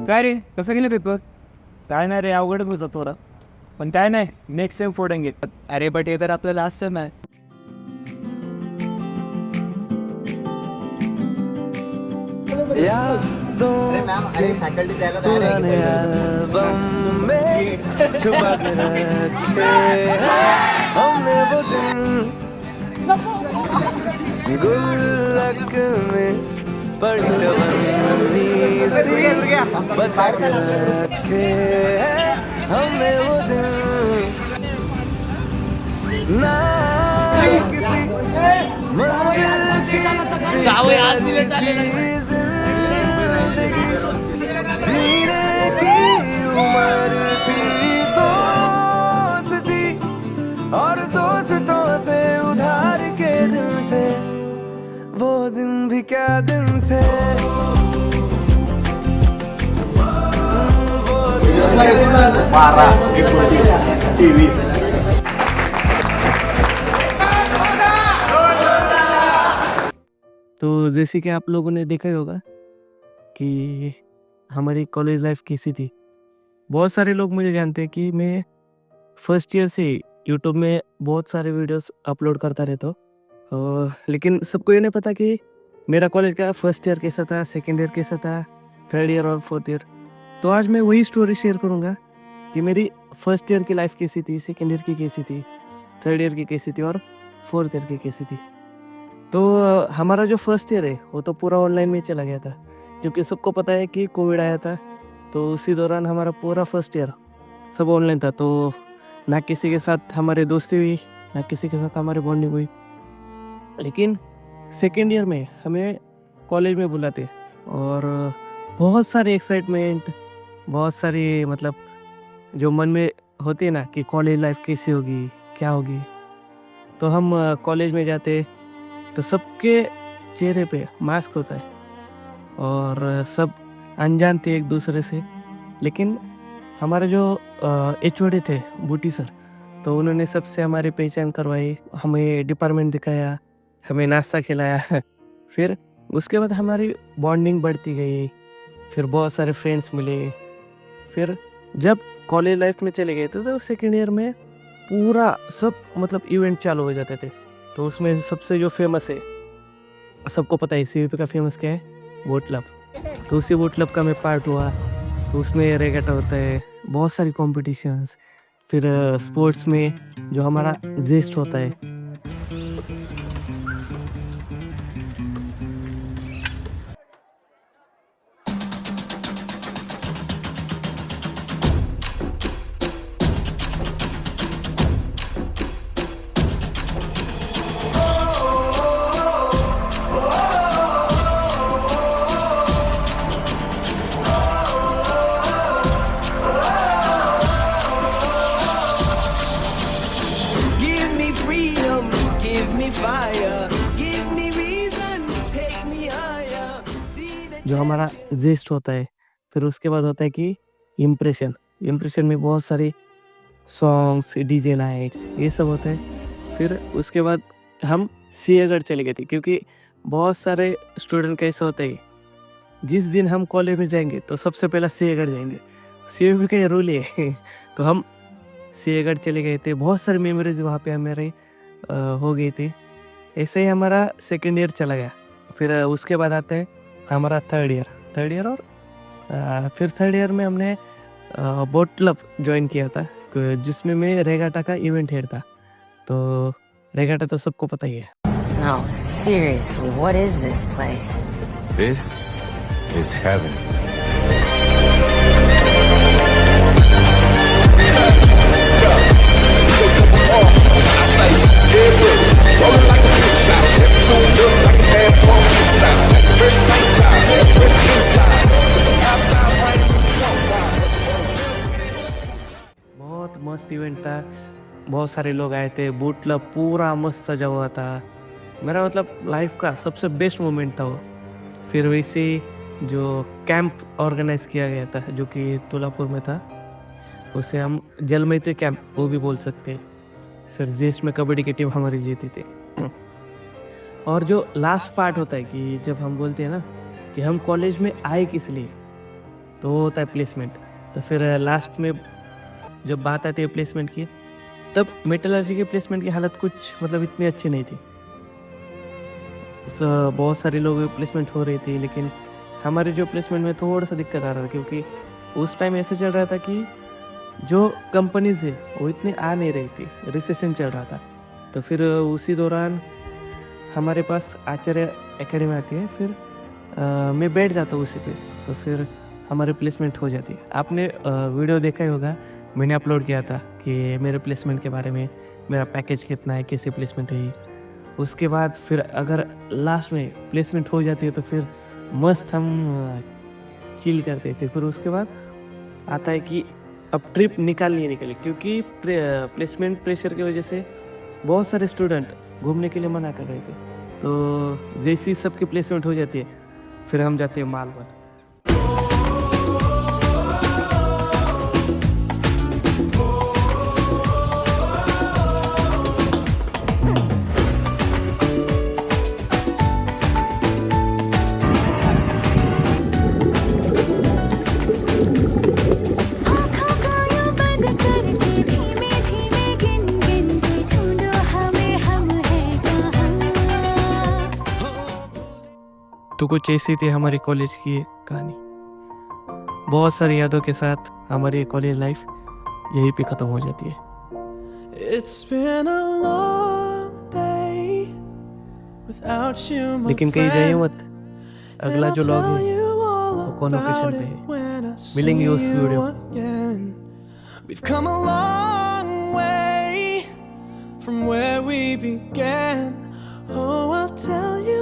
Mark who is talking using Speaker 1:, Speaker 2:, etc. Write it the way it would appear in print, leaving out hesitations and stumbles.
Speaker 1: काय रे, कसं गेलं पेपर?
Speaker 2: काय नाही रे, अवघडच होतं थोडं. पण काय नाही, नेक्स्ट सेम फोडेंगे.
Speaker 1: अरे बट हे तर आपलं लास्ट सेम आहे.
Speaker 3: फैकल्टी द्यायला तयार आहे
Speaker 4: छुपा के रखे हमने वो दिन गुल्लक में बड़ी जवानी सी बचा के रखे हमने वो दिन ना किसी मंजिल की प्यारी थी जिंदगी जीने की उम्र थी दोस्ती और दोस्तों से उधार के दिन थे वो दिन भी क्या दिन थे
Speaker 5: तो जैसे कि आप लोगों ने देखा ही होगा कि हमारी कॉलेज लाइफ कैसी थी। बहुत सारे लोग मुझे जानते हैं कि मैं फर्स्ट ईयर से यूट्यूब में बहुत सारे वीडियोस अपलोड करता रहता हूँ, लेकिन सबको ये नहीं पता कि मेरा कॉलेज का फर्स्ट ईयर कैसा था, सेकेंड ईयर कैसा था, थर्ड ईयर और फोर्थ ईयर। तो आज मैं वही स्टोरी शेयर करूँगा कि मेरी फर्स्ट ईयर की लाइफ कैसी थी, सेकेंड ईयर की कैसी थी, थर्ड ईयर की कैसी थी और फोर्थ ईयर की कैसी थी। तो हमारा जो फर्स्ट ईयर है वो तो पूरा ऑनलाइन में चला गया था, क्योंकि सबको पता है कि कोविड आया था। तो उसी दौरान हमारा पूरा फर्स्ट ईयर सब ऑनलाइन था। तो ना किसी के साथ हमारी दोस्ती हुई, ना किसी के साथ हमारी बॉन्डिंग हुई। लेकिन सेकेंड ईयर में हमें कॉलेज में बुलाते और बहुत सारे एक्साइटमेंट, बहुत सारी मतलब जो मन में होती है ना कि कॉलेज लाइफ कैसी होगी, क्या होगी। तो हम कॉलेज में जाते तो सबके चेहरे पे मास्क होता है और सब अनजान थे एक दूसरे से। लेकिन हमारे जो एचओडी थे, बूटी सर, तो उन्होंने सबसे हमारी पहचान करवाई, हमें डिपार्टमेंट दिखाया, हमें नाश्ता खिलाया। फिर उसके बाद हमारी बॉन्डिंग बढ़ती गई, फिर बहुत सारे फ्रेंड्स मिले। फिर जब कॉलेज लाइफ में चले गए तो सेकेंड ईयर में पूरा सब मतलब इवेंट चालू हो जाते थे। तो उसमें सबसे जो फेमस है, सबको पता है सीवीपी का फेमस क्या है, बोट क्लब। तो उसी बोट क्लब का मैं पार्ट हुआ। तो उसमें रेगाटा होता है, बहुत सारी कॉम्पिटिशन्स। फिर स्पोर्ट्स में जो हमारा जेस्ट होता है,
Speaker 4: give me freedom give me fire give me reason take me higher see the
Speaker 5: जो हमारा जेस्ट होता है। फिर उसके बाद होता है कि इम्प्रेशन। इम्प्रेशन में बहुत सारे सॉन्ग्स, डीजे नाइट्स, ये सब होता है। फिर उसके बाद हम सिंहगढ़ चले गए थे, क्योंकि बहुत सारे स्टूडेंट का ऐसा होता है जिस दिन हम कॉलेज में जाएंगे तो सबसे पहला सिंहगढ़ जाएंगे। सिंहगढ़ का ये रूल है। तो हम सिंहगढ़ चले गए थे, बहुत सारी मेमोरीज वहाँ पे हमारे हो गई थी। ऐसे ही हमारा सेकेंड ईयर चला गया। फिर उसके बाद आता है हमारा थर्ड ईयर और फिर थर्ड ईयर में हमने बोट क्लब ज्वाइन किया था, जिसमें मैं रेगाटा का इवेंट हेड था। तो रेगाटा तो सबको पता ही है।
Speaker 6: No, seriously, what is this place?
Speaker 7: This is heaven.
Speaker 5: बहुत मस्त इवेंट था, बहुत सारे लोग आए थे, बूट क्लब पूरा मस्त सजा हुआ था। मेरा मतलब लाइफ का सबसे बेस्ट मोमेंट था वो। फिर वैसे जो कैंप ऑर्गेनाइज किया गया था, जो कि तुलापुर में था, उसे हम जल मैत्री कैंप वो भी बोल सकते हैं। फिर जेस्ट में कबड्डी की टीम हमारी जीती थी। और जो लास्ट पार्ट होता है कि जब हम बोलते हैं ना कि हम कॉलेज में आए किस लिए, तो वो होता है प्लेसमेंट। तो फिर लास्ट में जब बात आती है प्लेसमेंट की, तब मेटलर्जी की प्लेसमेंट की हालत कुछ मतलब इतनी अच्छी नहीं थी। बहुत सारे लोग प्लेसमेंट हो रही थी, लेकिन हमारे जो प्लेसमेंट में थोड़ा सा दिक्कत आ रहा था, क्योंकि उस टाइम ऐसे चल रहा था कि जो कंपनीज है वो इतनी आ नहीं रही थी, रिसेशन चल रहा था। तो फिर उसी दौरान हमारे पास आचार्य एकेडमी आती है, फिर मैं बैठ जाता हूँ उसी पे, तो फिर हमारे प्लेसमेंट हो जाती है। आपने वीडियो देखा ही होगा, मैंने अपलोड किया था कि मेरे प्लेसमेंट के बारे में, मेरा पैकेज कितना है, कैसे प्लेसमेंट हुई। उसके बाद फिर अगर लास्ट में प्लेसमेंट हो जाती है तो फिर मस्त हम चिल करते थे। फिर उसके बाद आता है कि अब ट्रिप निकालनी, क्योंकि प्लेसमेंट प्रेशर की वजह से बहुत सारे स्टूडेंट घूमने के लिए मना कर रहे थे। तो जैसी सबकी प्लेसमेंट हो जाती है, फिर हम जाते हैं मालवन। तो कुछ ऐसी थी हमारी कॉलेज की कहानी। बहुत सारी यादों के साथ हमारी कॉलेज लाइफ यहीं पे ख़त्म हो जाती है।
Speaker 4: It's been a long day without you, my
Speaker 5: लेकिन कहीं जाइए
Speaker 4: friend.
Speaker 5: मत, अगला जो लॉग है वो कौन लोकेशन पे है, मिलेंगे उस वीडियो में।
Speaker 4: We've come a long way from where we began. Oh, I'll tell you